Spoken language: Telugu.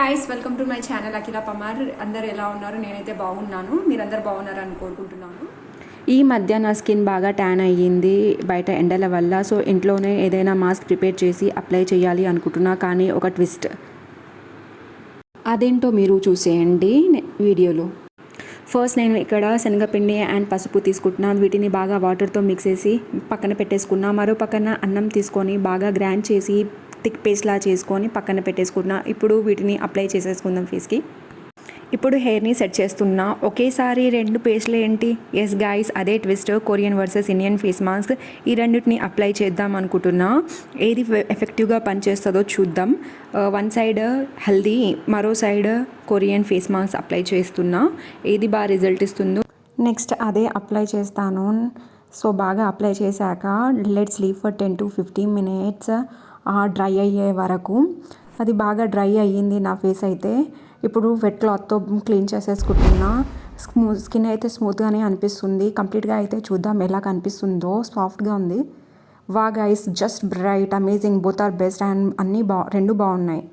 Guys, welcome to my channel Akhila Pamar. అందరు ఎలా ఉన్నారు? నేనైతే బాగున్నాను. మీరందరు బాగున్నారని కోరుకుంటున్నాను. ఈ మధ్య నా స్కిన్ బాగా ట్యాన్ అయ్యింది బయట ఎండల వల్ల. సో ఇంట్లోనే ఏదైనా మాస్క్ ప్రిపేర్ చేసి అప్లై చేయాలి అనుకుంటున్నా, కానీ ఒక ట్విస్ట్. అదేంటో మీరు చూసేయండి వీడియోలో. ఫస్ట్ నేను ఇక్కడ శనగపిండి అండ్ పసుపు తీసుకుంటున్నాను. వీటిని బాగా వాటర్తో మిక్స్ చేసి పక్కన పెట్టేసుకున్నా. మరో పక్కన అన్నం తీసుకొని బాగా గ్రైండ్ చేసి థిక్ పేస్ట్లా చేసుకొని పక్కన పెట్టేసుకున్నా. ఇప్పుడు వీటిని అప్లై చేసేసుకుందాం ఫేస్కి. ఇప్పుడు హెయిర్ని సెట్ చేస్తున్నా. ఒకేసారి 2 పేస్ట్లు ఏంటి? ఎస్ గాయ్స్, అదే twist. Korean versus Indian face mask. ఈ రెండింటిని అప్లై చేద్దాం అనుకుంటున్నా. ఏది ఎఫెక్టివ్గా పనిచేస్తుందో చూద్దాం. వన్ సైడ్ హెల్దీ, మరో side Korean face mask apply చేస్తున్నా. ఏది బాగా రిజల్ట్ ఇస్తుందో నెక్స్ట్ అదే అప్లై చేస్తాను. సో బాగా అప్లై చేశాక let's leave for 10 to 15 minutes dry అయ్యే వరకు. అది బాగా డ్రై అయ్యింది నా ఫేస్ అయితే. ఇప్పుడు వెట్ క్లాత్తో క్లీన్ చేసేసుకుంటున్నా. స్కిన్ అయితే స్మూత్గానే అనిపిస్తుంది. కంప్లీట్గా అయితే చూద్దాం ఎలా కనిపిస్తుందో. సాఫ్ట్గా ఉంది. Wow guys, just bright, amazing, both are best and అన్నీ రెండు బాగున్నాయి.